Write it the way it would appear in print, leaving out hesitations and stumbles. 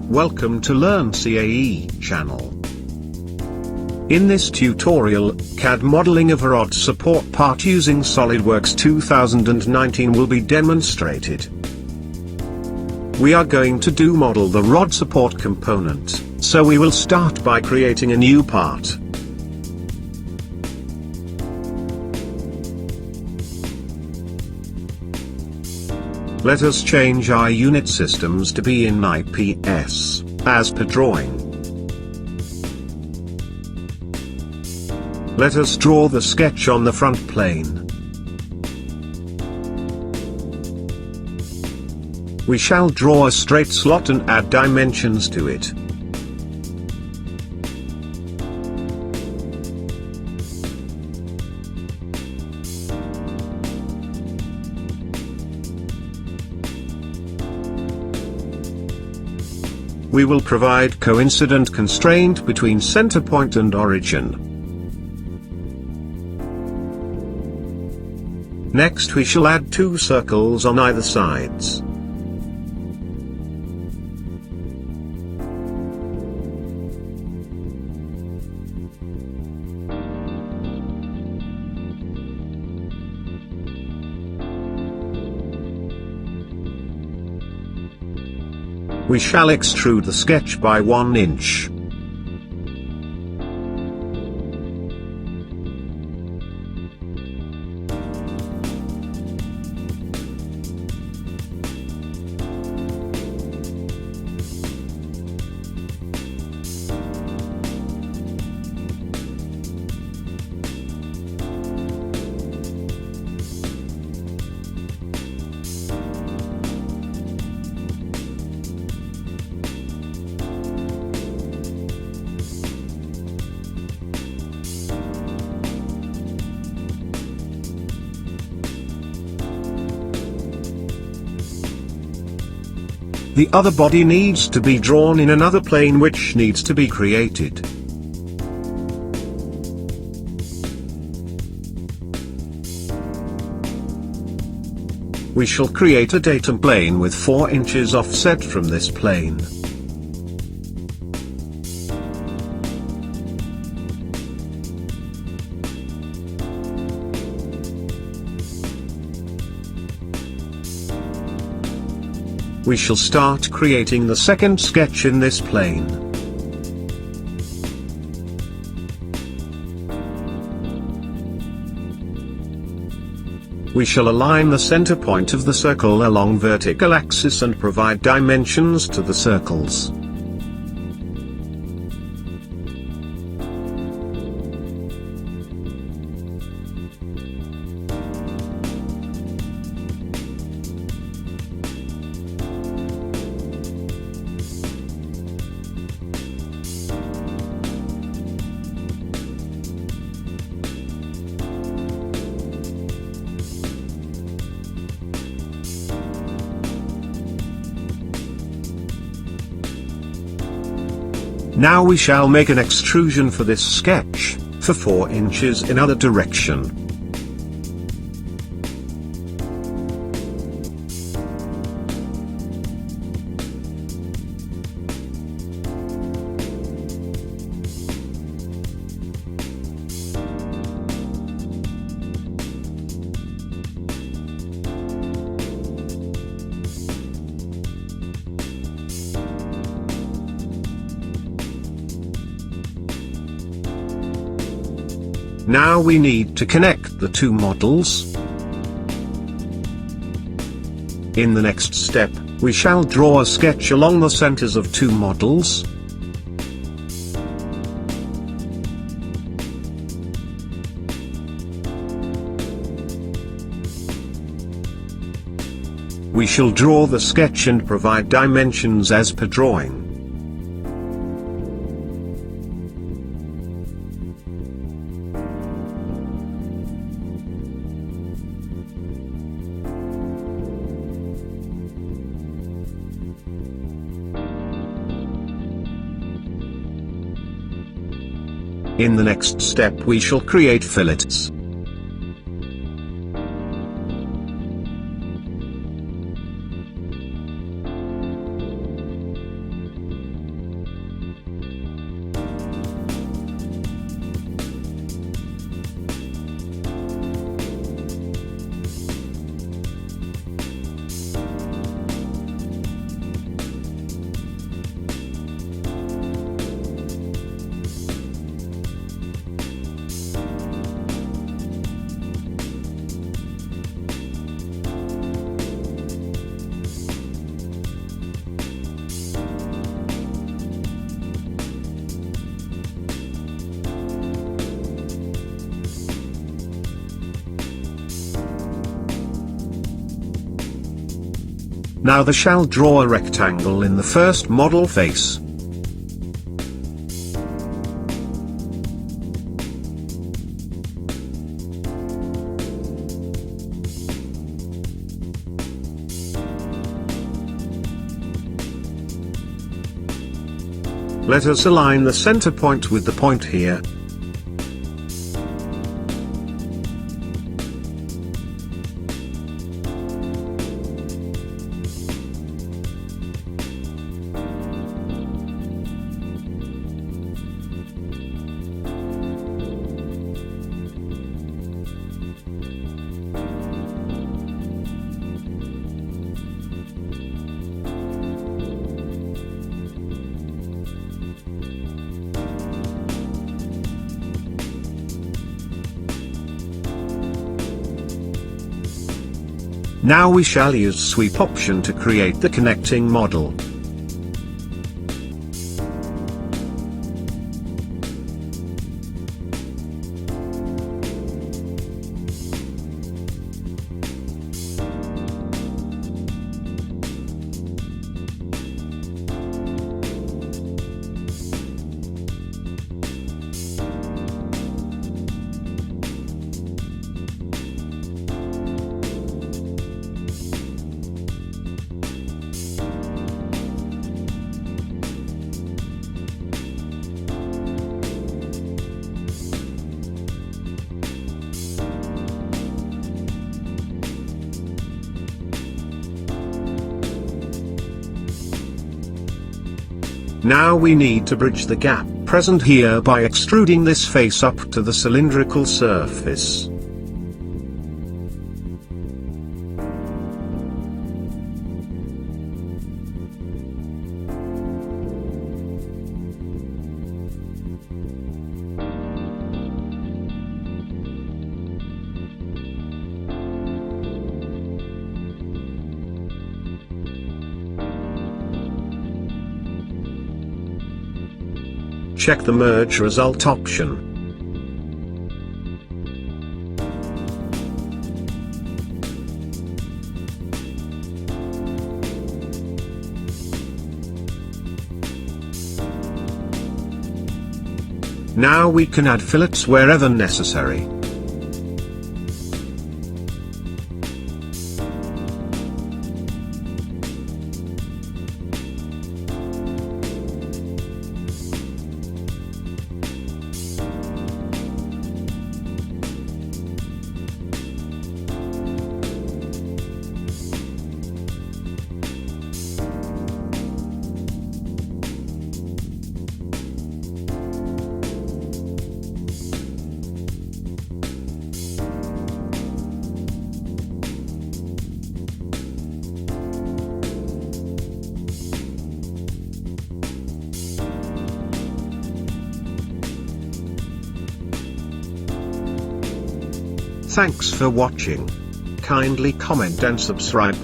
Welcome to learncaenow channel. In this tutorial, CAD modeling of a rod support part using Solidworks 2019 will be demonstrated. We are going to model the rod support component, so we will start by creating a new part. Let us change our unit systems to be in IPS, as per drawing. Let us draw the sketch on the front plane. We shall draw a straight slot and add dimensions to it. We will provide coincident constraint between center point and origin. Next we shall add two circles on either sides. We shall extrude the sketch by 1 inch. The other body needs to be drawn in another plane which needs to be created. We shall create a datum plane with 4 inches offset from this plane. We shall start creating the second sketch in this plane. We shall align the center point of the circle along vertical axis and provide dimensions to the circles. Now we shall make an extrusion for this sketch, for 4 inches in other direction. Now we need to connect the two models. In the next step, we shall draw a sketch along the centers of two models. We shall draw the sketch and provide dimensions as per drawing. In the next step we shall create fillets. Now the shall draw a rectangle in the first model face. Let us align the center point with the point here. Now we shall use sweep option to create the connecting model. Now we need to bridge the gap present here by extruding this face up to the cylindrical surface. Check the merge result option. Now we can add fillets wherever necessary. Thanks for watching. Kindly comment and subscribe.